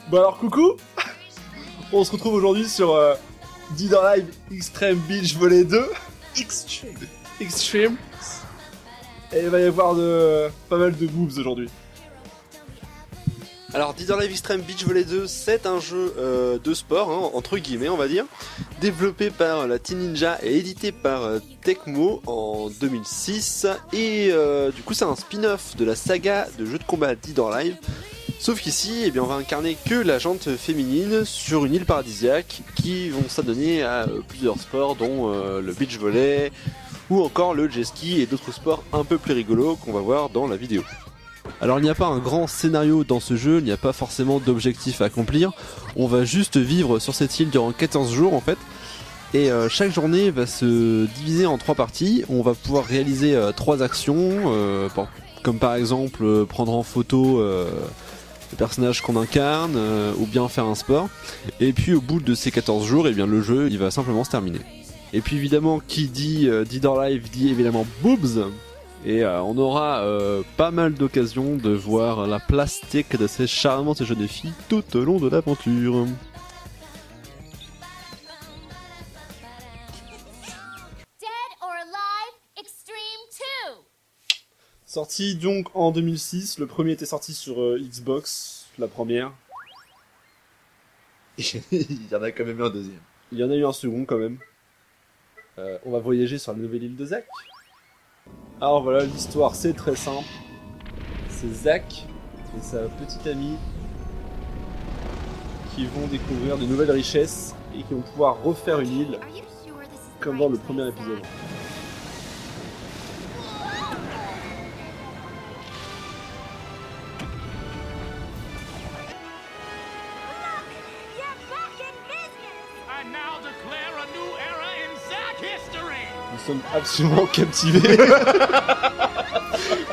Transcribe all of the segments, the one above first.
Bon alors coucou. On se retrouve aujourd'hui sur Dead or Alive Extreme Beach Volley 2. Extreme. Et il va y avoir pas mal de boobs aujourd'hui. Alors Dead or Alive Extreme Beach Volley 2, c'est un jeu de sport, hein, entre guillemets on va dire, développé par la Team Ninja et édité par Tecmo en 2006. Et du coup c'est un spin-off de la saga de jeux de combat Dead or Alive. Sauf qu'ici, eh bien, on va incarner que la jante féminine sur une île paradisiaque qui vont s'adonner à plusieurs sports dont le beach volley ou encore le jet ski et d'autres sports un peu plus rigolos qu'on va voir dans la vidéo. Alors il n'y a pas un grand scénario dans ce jeu, il n'y a pas forcément d'objectifs à accomplir, on va juste vivre sur cette île durant 14 jours en fait. Et chaque journée va se diviser en 3 parties, on va pouvoir réaliser 3 actions, comme par exemple prendre en photo le personnage qu'on incarne, ou bien faire un sport. Et puis au bout de ces 14 jours, eh bien, le jeu il va simplement se terminer. Et puis évidemment, qui dit Dead or Alive dit évidemment boobs. Et on aura pas mal d'occasions de voir la plastique de ces charmantes jeunes filles tout au long de l'aventure. Dead or Alive Extreme 2. Sorti donc en 2006, le premier était sorti sur Xbox, la première. Il y en a quand même eu un deuxième. Il y en a eu un second quand même. On va voyager sur la nouvelle île de Zack. Alors voilà, l'histoire c'est très simple. C'est Zack et sa petite amie qui vont découvrir de nouvelles richesses et qui vont pouvoir refaire une île comme dans le premier épisode. Nous sommes absolument captivés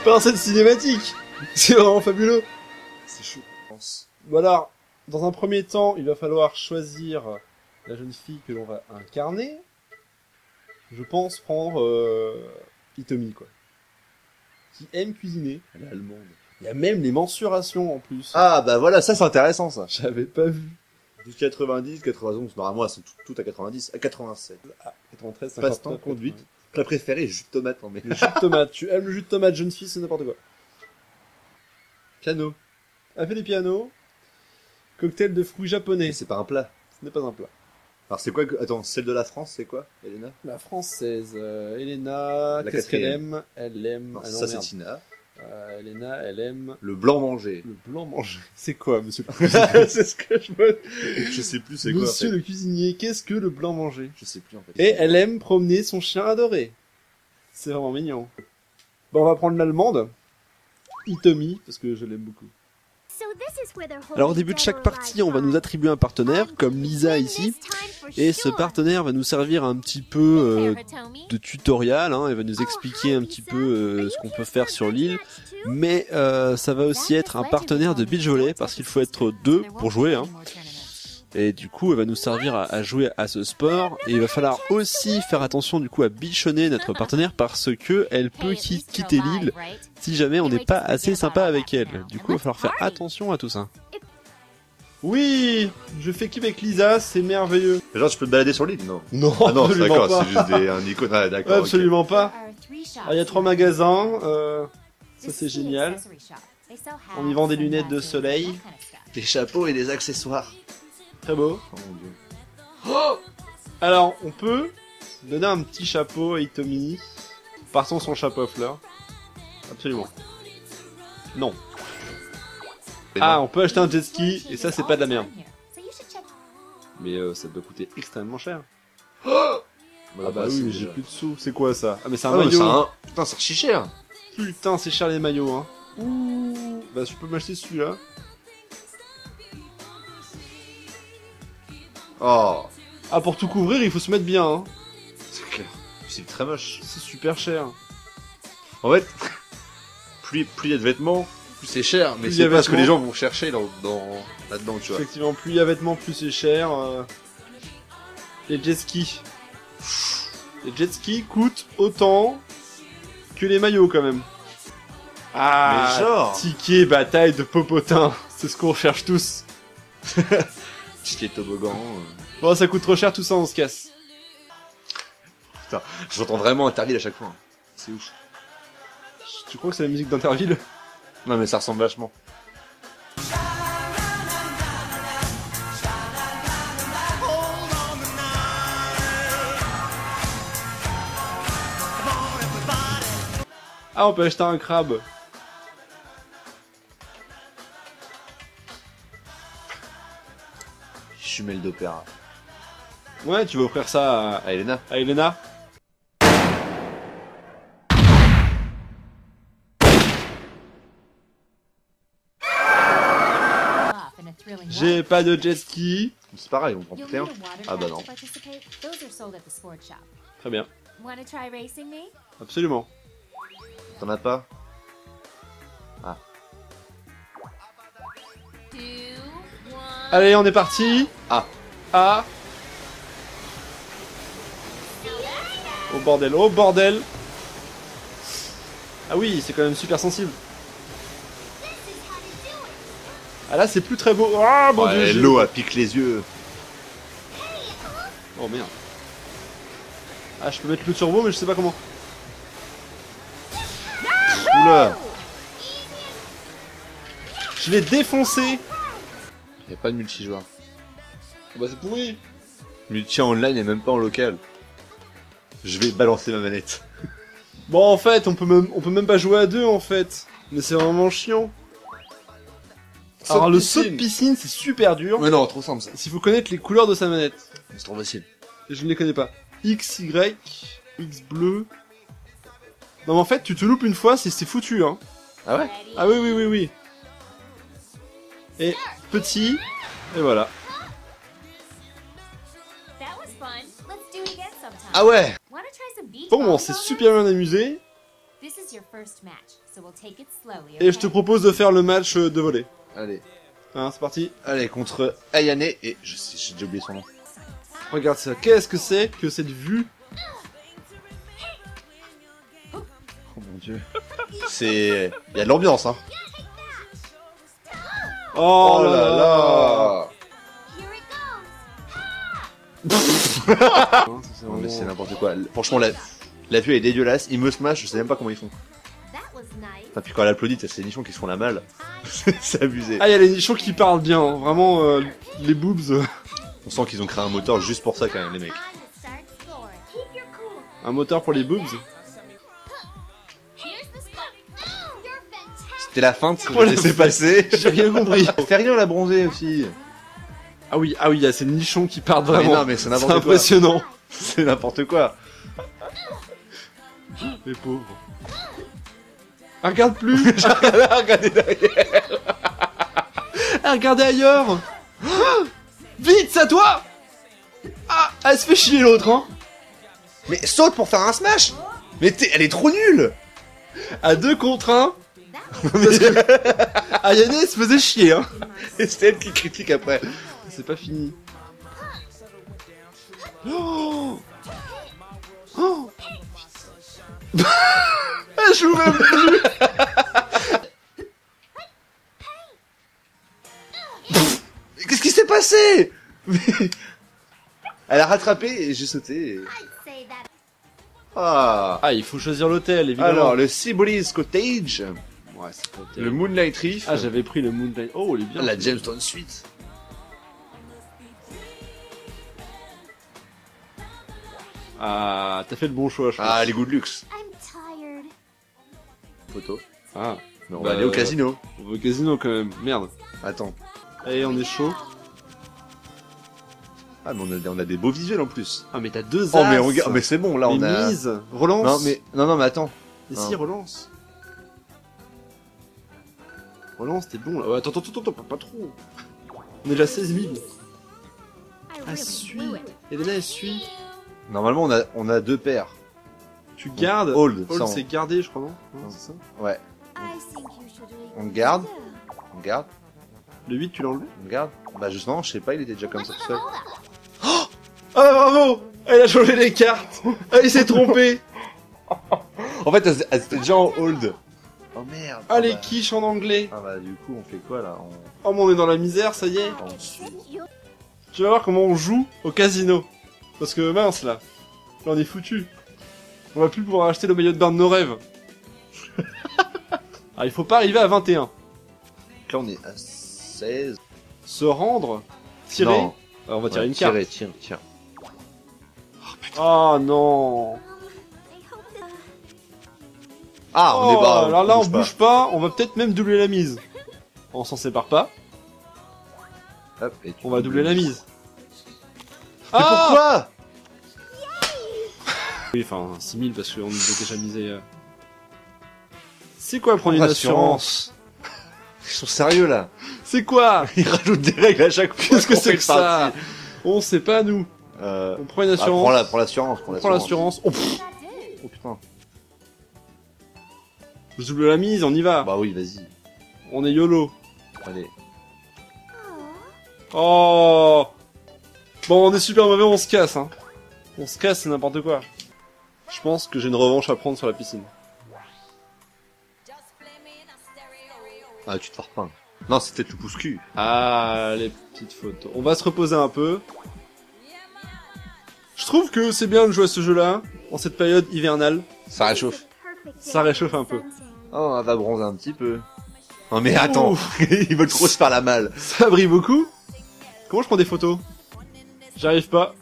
par cette cinématique. C'est vraiment fabuleux. C'est chaud, je pense. Voilà, dans un premier temps, il va falloir choisir la jeune fille que l'on va incarner. Je pense prendre Hitomi, quoi. Qui aime cuisiner. Elle est allemande. Il y a même les mensurations en plus. Ah bah voilà, ça c'est intéressant ça. J'avais pas vu. Du 90, 91, normalement elles sont toutes à 90, à 87. Ah, 93, 59, Passe-temps, conduite. Plat préféré, jus de tomate en mai. Le jus de tomate. Tu aimes le jus de tomate, jeune fille, c'est n'importe quoi. Piano. Elle fait des pianos. Cocktail de fruits japonais. Mais c'est pas un plat. Ce n'est pas un plat. Alors c'est quoi Attends, celle de la France, c'est quoi, Elena? La française, Elena, La qu'est-ce qu'elle quatrième. aime? Elle aime... Non, ah ça c'est merde. Tina. Elena, elle aime... Le blanc mangé. Le blanc mangé. C'est quoi, monsieur le cuisinier? C'est ce que je me... Je sais plus c'est quoi. En Monsieur fait. le cuisinier, qu'est-ce que le blanc mangé? Je sais plus en fait. Et elle aime promener son chien adoré. C'est vraiment mignon. Bon, on va prendre l'allemande. Hitomi, parce que je l'aime beaucoup. Alors au début de chaque partie, on va nous attribuer un partenaire, comme Lisa ici. Et ce partenaire va nous servir un petit peu de tutoriel, hein, il va nous expliquer un petit peu ce qu'on peut faire sur l'île. Mais ça va aussi être un partenaire de beach volley, parce qu'il faut être 2 pour jouer. Hein. Et du coup, elle va nous servir à jouer à ce sport. Et il va falloir aussi faire attention du coup à bichonner notre partenaire, parce que elle peut quitter l'île si jamais on n'est pas assez sympa avec elle. Du coup, il va falloir faire attention à tout ça. Oui, je fais qu'avec Lisa, c'est merveilleux. Genre tu peux te balader sur l'île? Non. Non, Ah non, absolument d'accord, pas. c'est juste un icône. Ah d'accord. Absolument pas. Ah, il y a 3 magasins, ça c'est génial. On y vend des lunettes de soleil. Ok. Des chapeaux et des accessoires. Très beau. Oh mon dieu. Oh, alors, on peut donner un petit chapeau à Hitomi. Partons son chapeau à fleurs. Absolument. Non. Mais Ah, non. on peut acheter un jet ski, et ça c'est pas de la merde. Mais ça doit coûter extrêmement cher. Ah bah oui, mais j'ai plus de sous. C'est quoi ça? Ah mais c'est un Ah ouais, maillot. c'est un... Putain, c'est archi cher. Putain, c'est cher les maillots, hein. Ouh. Bah je peux m'acheter celui-là. Oh, Ah, pour tout couvrir, il faut se mettre bien, hein. c'est clair. C'est très moche. C'est super cher. En fait, plus il y a de vêtements, plus c'est cher. Mais Plus il y a c'est pas ce que vêtements. les gens vont chercher là-dedans, tu vois. Effectivement, plus il y a vêtements, plus c'est cher. Les jet skis. Les jet skis coûtent autant que les maillots, quand même. Ah, Mais genre. ticket bataille de popotin. C'est ce qu'on cherche tous. Ticket toboggan. Bon, ça coûte trop cher tout ça, on se casse. Putain, j'entends vraiment Interville à chaque fois. C'est ouf. Tu crois que c'est la musique d'Interville? Non mais ça ressemble vachement. Ah, on peut acheter un crabe. Jumelle d'opéra. Ouais, tu vas offrir ça Ah, Elena. à Elena? Off in a thrilling J'ai pas de jet ski. C'est pareil, on prend You'll plus rien. need a water Ah bah pack non. to participate. Those are sold at the sport shop. Très bien. Wanna try racing me? Absolument. T'en as pas? 2, 1. Allez, on est parti. Ah. Ah. Oh bordel, oh bordel. Ah oui, c'est quand même super sensible. Ah là, c'est plus très beau. Ah mon dieu. Ouais, j'ai- l'eau, elle pique les yeux. Oh merde. Ah, je peux mettre le turbo, mais je sais pas comment. Oula. Je l'ai défoncé. Y'a pas de multijoueur. Bah c'est pourri. Multi online et même pas en local. Je vais balancer ma manette. Bon, en fait, on peut même pas jouer à deux, en fait. Mais c'est vraiment chiant. Alors, le saut de piscine, c'est super dur. Mais non, trop simple ça. S'il faut connaître les couleurs de sa manette. C'est trop facile. Et je ne les connais pas. X, Y, X bleu. Non, mais en fait, tu te loupes une fois, c'est foutu, hein. Ah ouais? Ah oui, oui, oui, oui. Et petit, et voilà. That was fun. Let's do it again sometime. Ah ouais! Wanna try some beach Bon, on volleyball s'est now? super bien amusé. This is your first match, so we'll take it slowly. Et je te okay? propose de faire le match de volley. Allez. Hein, c'est parti. Allez, contre Ayane et... j'ai déjà oublié son nom. Regarde ça. Qu'est-ce que c'est que cette vue? Oh mon dieu. C'est... Y'a de l'ambiance, hein. Oh, là là. Here it Hein, goes. ça, c'est Non mais c'est vraiment- n'importe quoi. Franchement, la vue elle est dégueulasse. Ils me smash, je sais même pas comment ils font. That was nice. Enfin, puis quand elle applaudit, t'as ces nichons qui se font la malle. C'est abusé. Ah, il y a les nichons qui parlent bien. Hein. Vraiment, les boobs. On sent qu'ils ont créé un moteur juste pour ça quand même, les mecs. Time to start scoring. Keep your cool. Un moteur pour les boobs. Here's the spot. Oh, you're fantastic. C'était la feinte que Oh, j'ai la laissé feinte. passer. J'ai rien compris. Fais rien la bronzée aussi. Ah oui, il y a ces nichons qui partent Mais vraiment. non, mais c'est C'est n'importe quoi. impressionnant. C'est n'importe quoi. Les pauvres. Ah, regarde plus. Regardez derrière. Ah, regardez ailleurs. Ah, vite, c'est à toi. Ah, elle se fait chier l'autre, hein. Mais saute pour faire un smash. Mais elle est trop nulle. À 2 contre 1. Parce que Ayane elle se faisait chier, hein. Et c'est elle qui critique après. C'est pas fini. Oh, oh. Elle joue même plus. Mais qu'est-ce qui s'est passé? Mais... Elle a rattrapé et j'ai sauté. et- I'd say that. Ah. Ah, il faut choisir l'hôtel, évidemment. Alors, le Seabolis Cottage, Ouais, c'est pas le terrible. Moonlight Reef, Ah, j'avais pris le Moonlight. Oh, elle est bien. la Jamestown Suite. Ah, t'as fait le bon choix, je crois. Ah, les goûts de luxe. I'm tired. Photo. Ah, Mais on Bah, va aller au casino. on va au casino quand même. Merde. Attends. Allez, on est chaud. Ah, mais on a des beaux visuels en plus. Ah, mais t'as 2 as. Oh, mais regarde, mais c'est bon, là, on Mais a... mise. Relance. Non, mais attends. Et si, relance. Relance, t'es bon là. Ouais, attends, pas trop. On est déjà 16 000. I Elle really suit. blew it. Elena, elle suit. Normalement, on a deux paires. Tu gardes. Hold, Hold, sans- c'est garder, je crois, non? Non, c'est ça. Ouais. I think you should leave On it garde. too. On garde, Le 8, tu l'as enlevé? on garde. Bah, justement, je sais pas, il était déjà comme ça tout seul. Ah, bravo! Elle a changé les cartes! Ah, il s'est trompé! En fait, elle était déjà en hold. Oh merde. Ah, les bah. quiches en anglais. Ah bah du coup on fait quoi là? Oh, mais on est dans la misère, ça y est. On suit. Tu vas voir comment on joue au casino. Parce que mince, là. Là, on est foutu. On va plus pouvoir acheter le maillot de bain de nos rêves. Ah, il faut pas arriver à 21. Donc là on est à 16. Se rendre. Tirer. Non. Ah, on va tirer Ouais, une carte. Tiens. Oh non. Ah on est bas. alors là, on pas. bouge pas. On va peut-être même doubler la mise. On s'en sépare pas. Hop, et tu On va doubler la mise. Mais pourquoi? Oui, enfin, 6000 parce qu'on a déjà misé. C'est quoi prendre une Assurance. assurance? Ils sont sérieux là. C'est quoi? Ils rajoutent des règles à chaque fois. Qu'est-ce que qu'on c'est fait que ça? partie. On sait pas, nous. On prend une assurance. Prends l'assurance. On prend l'assurance. Oh, pff, Oh putain. je double la mise, on y va. Bah oui, vas-y. On est YOLO. Allez. Oh. Bon, on est super mauvais, on se casse, hein. On se casse, c'est n'importe quoi. Je pense que j'ai une revanche à prendre sur la piscine. Ah, tu te farces pas. Non, c'était tout pousse-cul. Ah, les petites photos. On va se reposer un peu. Je trouve que c'est bien de jouer à ce jeu-là, en cette période hivernale. Ça réchauffe. Ça réchauffe un peu. Oh, elle va bronzer un petit peu. Non mais attends, ils veulent trop se faire la malle. Ça brille beaucoup. Comment je prends des photos? J'arrive pas.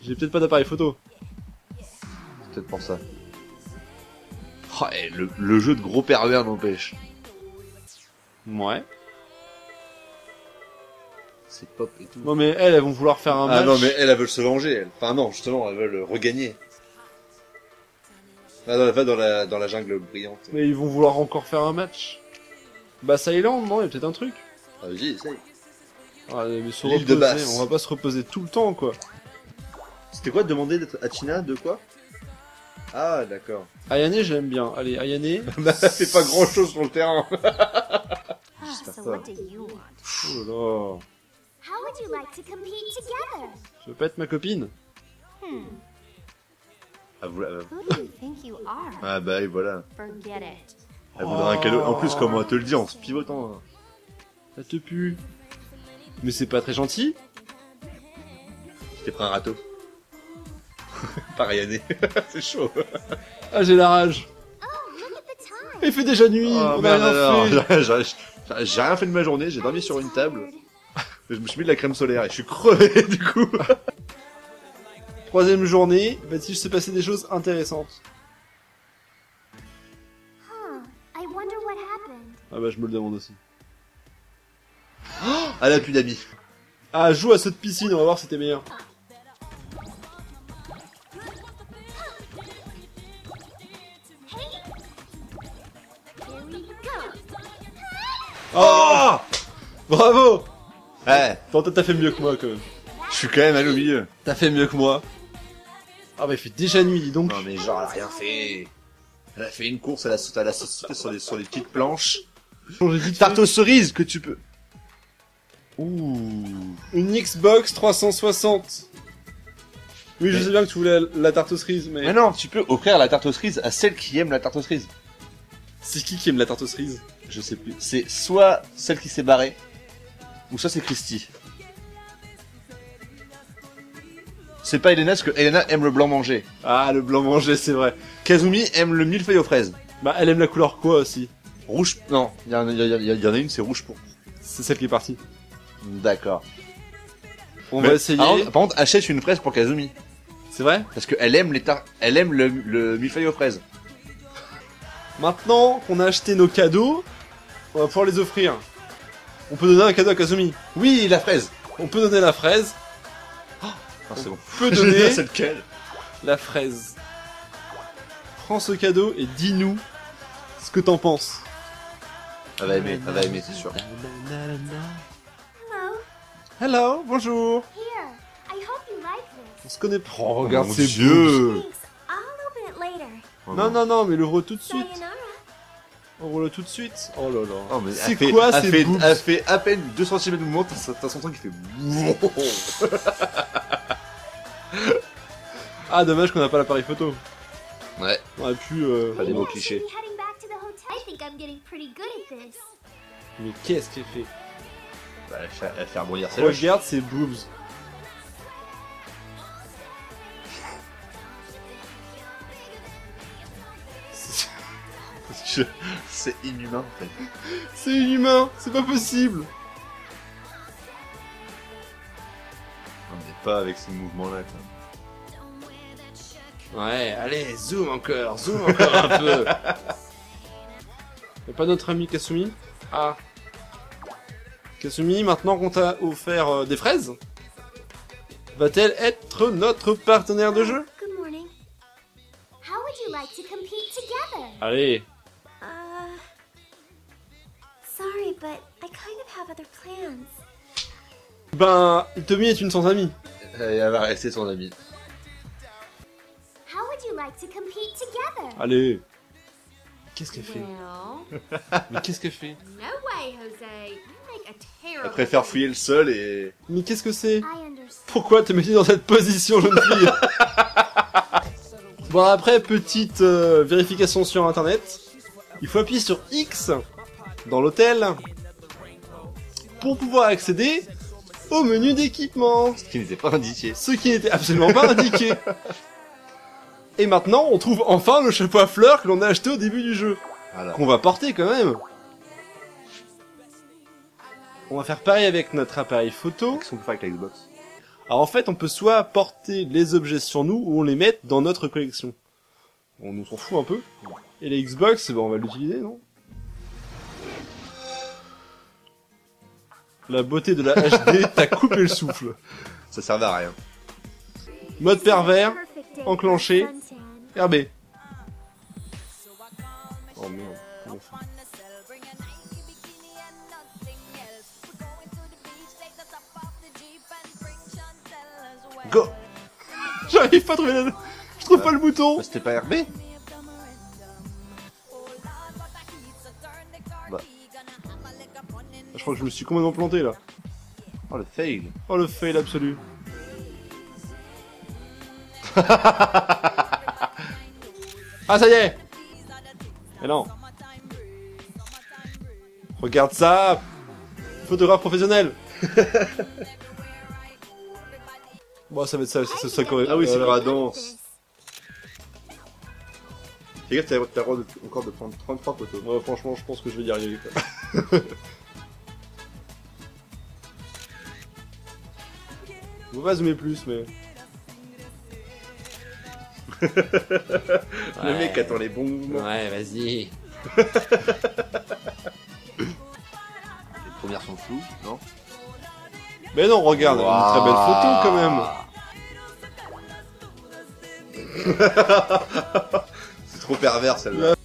J'ai peut-être pas d'appareil photo. C'est peut-être pour ça. Oh, et le jeu de gros pervers n'empêche. Ouais. C'est pop et tout. Non mais elles vont vouloir faire un match. Ah non mais elles veulent se venger, elles. Enfin non, justement, elles veulent regagner. Va dans la jungle brillante. Mais ils vont vouloir encore faire un match. Bah Silent, non, il y a peut-être un truc. Ah, vas-y, essaye. Ah, mais se L'île de reposer, Basse. on va pas se reposer tout le temps, quoi. C'était quoi de demander à China de quoi? Ah, d'accord. Ayane, j'aime bien. Allez, Ayane. Bah, ça fait pas grand chose sur le terrain. So what do you want? Oh là là. How would you like to compete together? Tu veux pas être ma copine? Ah, Who do you think you are? ah bah et voilà. Forget it. Elle voudra un cadeau. En plus, comment te le dit en se pivotant. Ça te pue. Mais c'est pas très gentil. Je t'ai pris un râteau. Par Yanné. C'est chaud. Ah, j'ai la rage. Oh, look at the time. Il fait déjà nuit, Oh, on a merde, rien fait. alors. J'ai rien fait de ma journée, j'ai dormi sur une table. Je me suis mis de la crème solaire et je suis crevé du coup. Troisième journée, va-t-il se passer des choses intéressantes? Huh. I wonder what happened. Ah bah je me le demande aussi. Elle a plus d'amis. Ah, joue à cette piscine, on va voir si t'es meilleur. Here we go. Oh, bravo. Ouais, Bon, toi, t'as fait mieux que moi quand même. je suis quand même allé au milieu. T'as fait mieux que moi. Ah bah il fait déjà nuit, dis donc. Non mais genre elle a rien fait. Elle a fait une course, elle a sauté sur les petites planches. Changer vite Tarte fait. aux cerises que tu peux. Ouh. Une Xbox 360. Oui, je sais bien que tu voulais la tarte aux cerises, mais... Mais non, tu peux offrir la tarte aux cerises à celle qui aime la tarte aux cerises. C'est qui aime la tarte aux cerises? Je sais plus. C'est soit celle qui s'est barrée, ou soit c'est Christy. C'est pas Elena, parce que Elena aime le blanc mangé. Ah, le blanc mangé, c'est vrai. Kazumi aime le millefeuille aux fraises. Bah, elle aime la couleur quoi aussi? Rouge, non, il y en a une, c'est rouge pour. C'est celle qui est partie. D'accord. On Mais, va essayer. Par contre, achète une fraise pour Kazumi. C'est vrai? Parce qu'elle aime elle aime le millefeuille aux fraises. Maintenant qu'on a acheté nos cadeaux, on va pouvoir les offrir. On peut donner un cadeau à Kazumi. Oui, la fraise. On peut donner la fraise. Ah, c'est bon. On peut donner C'est lequel? la fraise. Prends ce cadeau et dis-nous ce que t'en penses. Elle va aimer, c'est sûr. Hello. Hello, bonjour. Here. I hope you like this. On se connaît pas. Oh, regarde, Mon c'est Dieu. Thanks. I'll open it later. beau. Non, mais l'ouvre tout de suite. Sayonara. Ouvre-le tout de suite. Oh là là. Oh, mais C'est quoi ces boobs? Elle fait à peine 2 cm de mouvement, t'as son temps qui fait. Ah, dommage qu'on n'a pas l'appareil photo. Ouais, On aurait pu... pas des mots Yes, clichés. we'll be heading back to the hotel. I think I'm I'm getting pretty good at this. Mais qu'est-ce qu'elle fait? Bah, elle fait rebondir ses loches. Regarde ses boobs. C'est inhumain en fait. C'est inhumain, c'est pas possible. On n'est pas avec ces mouvements-là quoi. Ouais, allez, zoom encore un peu. Y'a pas notre ami Kasumi? Ah. Kasumi, maintenant qu'on t'a offert des fraises, va-t-elle être notre partenaire de jeu? Good morning. How would you like to compete together? Allez. Sorry, but I kind of have other plans. Ben, Tommy est une sans amie. Elle va rester son amie. How would you like to compete together? Allez. Qu'est-ce qu'elle fait? Well, Mais qu'est-ce qu'elle fait? no way, Jose. You make a terrible. Elle préfère fouiller le sol et... Mais qu'est-ce que c'est? I understand. Pourquoi te mets-tu dans cette position, jeune fille? Bon, après, petite vérification sur internet. Il faut appuyer sur X dans l'hôtel pour pouvoir accéder au menu d'équipement. Ce qui n'était pas indiqué. Ce qui n'était absolument pas indiqué. Et maintenant, on trouve enfin le chapeau à fleurs que l'on a acheté au début du jeu. Voilà. Qu'on va porter quand même. On va faire pareil avec notre appareil photo. Qu'est-ce qu'on peut faire avec la Xbox? Alors en fait, on peut soit porter les objets sur nous ou on les met dans notre collection. On nous s'en fout un peu. Et la Xbox, ben, on va l'utiliser, non? La beauté de la HD t'a coupé le souffle. Ça servait à rien. Mode pervers, Perfect day enclenché. for suntan. RB. Oh merde, comment on fait? Go! J'arrive pas à trouver la... Je trouve pas le bouton. Bah, c'était pas RB? Bah. Je crois que je me suis complètement planté là. Oh le fail. Oh le fail absolu. Ah ça y est. Mais non. Regarde ça. Photographe professionnel. Bon ça va être ça, ça serait correct. Ah oui, c'est Voilà. vrai, danse. Fais gaffe, t'as le droit encore de prendre 33 photos. Ouais, franchement, je pense que je vais y arriver. Quoi. On va zoomer plus, mais... Le mec attend les bons mouvements. Ouais, vas-y. Les premières sont floues, non? Mais non, regarde, une très belle photo quand même. C'est trop pervers celle-là.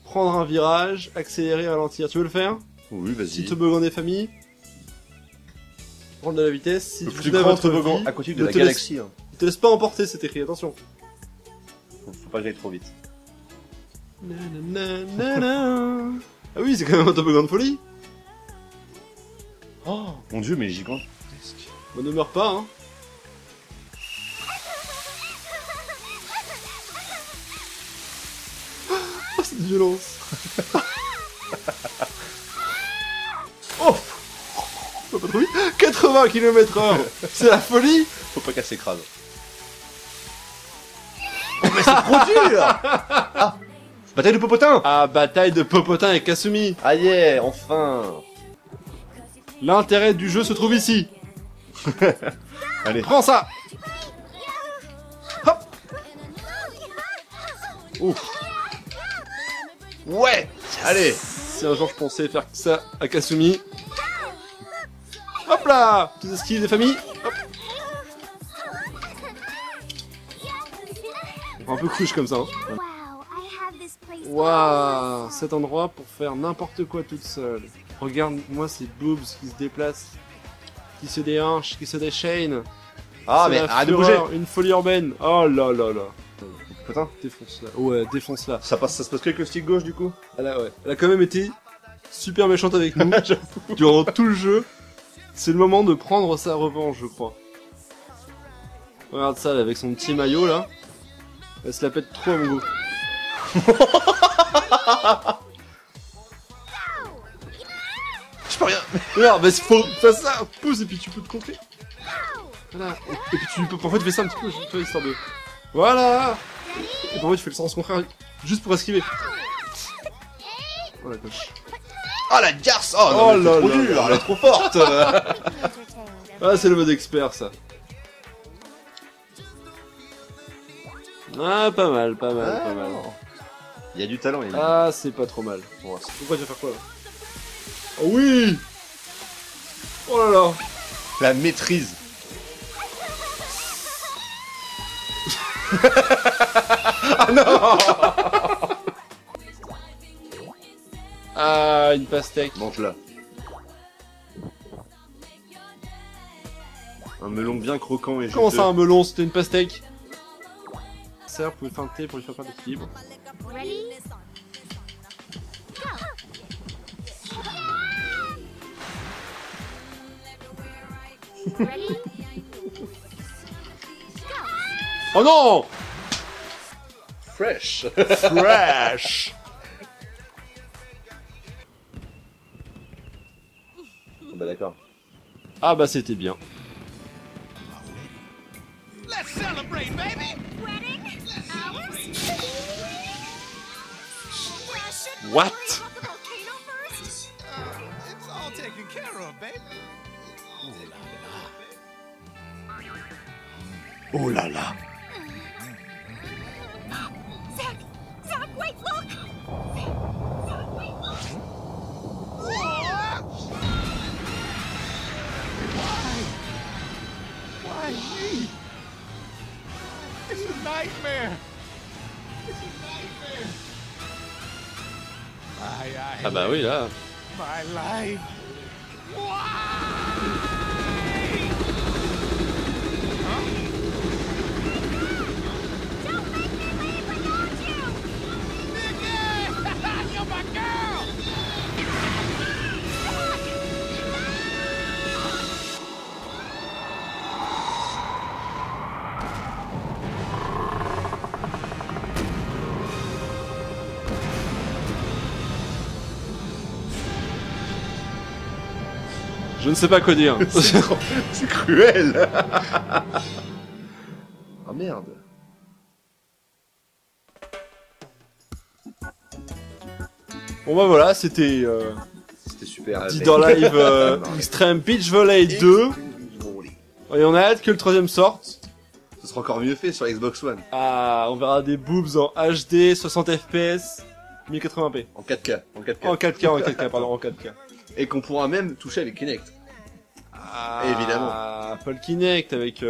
Prendre un virage, accélérer, ralentir. Tu veux le faire? Oui, vas-y. Si toboggan des familles. Prendre de la vitesse. Si Le tu plus lèves grand votre toboggan vie, aquatique de ne la te laisse- galaxie. Hein. Ne te laisse pas emporter, c'est écrit, attention. Faut pas que j'aille trop vite. Nanana. Ah oui, c'est quand même un toboggan de folie. Oh mon dieu, mais gigant. Bah, ne meurs pas, hein. Oh, cette violence. Oh, pas trop vite. 80 km/h. C'est la folie. Faut pas casser crâne. Oh mais c'est trop dur. Ah, bataille de Popotin. Ah, bataille de Popotin et Kasumi. Ah yeah, enfin. L'intérêt du jeu se trouve ici. Allez. Prends ça. Hop. Ouf. Ouais. Allez. Si un jour je pensais faire ça à Kasumi. Hop là. Petite esquive des familles. Hop. Un peu cruche comme ça. Hein. Wow, I have this place. Waouh, cet endroit pour faire n'importe quoi toute seule. Regarde-moi ces boobs qui se déplacent, qui se déhanchent, qui se déchaînent. Ah C'est mais la arrête de bouger. fureur, une folie urbaine. Oh là là là. Putain. Défonce-la. Ouais, défonce-la. Ça se passe qu'avec le stick gauche du coup. Elle a quand même été super méchante avec nous durant tout le jeu. C'est le moment de prendre sa revanche, je crois. Regarde ça, là, avec son petit maillot, là. Elle se la pète trop à mon goût. Non, mais faut faire ça, pousse et puis tu peux te contrer. Voilà. Et puis tu peux, parfois tu fais ça un petit peu, tu vois, histoire de... Voilà. Et parfois tu fais le sens contraire, juste pour esquiver. Oh la coche. Oh la garce! Oh, non, Oh mais là c'est trop là dur, là elle là. est trop forte! Ah, c'est le mode expert, ça. Ah, pas mal, pas mal, pas mal. Il y a du talent, il y a du Ah, c'est pas trop mal. Bon, pourquoi tu vas faire quoi, là? Oh oui! Oh là là! La maîtrise. Ah non! Ah, une pastèque. Monte là. Un melon bien croquant et juteux. Comment ça, un melon? C'était une pastèque? Ça, vous pouvez feinter pour lui faire perdre l'équilibre. Ready? Go! Ready? Oh non! Fresh. Fresh! Bah d'accord. Ah bah c'était bien. Let's celebrate, baby! Wedding? Ours? What? It's all taken care of, baby. Oh là là. Zach! Zach, wait, look! Why me? It's a nightmare. It's a nightmare. Ah bah oui là. My life. Don't make me leave without you! Nikki! You're my girl! Je ne sais pas quoi dire. C'est cruel. Oh merde. Bon bah voilà, c'était C'était super. Didor Live Extreme Beach Volley 2. Et on a hâte que le troisième sorte. Ce sera encore mieux fait sur Xbox One. Ah, on verra des boobs en HD, 60 FPS, 1080p. En 4K. En 4K. En 4K, en 4K, pardon, en 4K. Et qu'on pourra même toucher avec Kinect. Ah, Évidemment. Pas le Kinect avec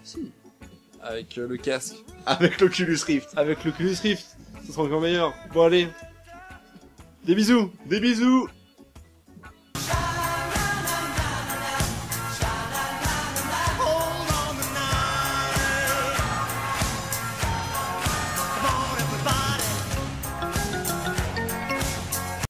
Si. avec le casque, Avec l'Oculus Rift. avec l'Oculus Rift, ce sera encore meilleur. Bon allez, des bisous. Des bisous.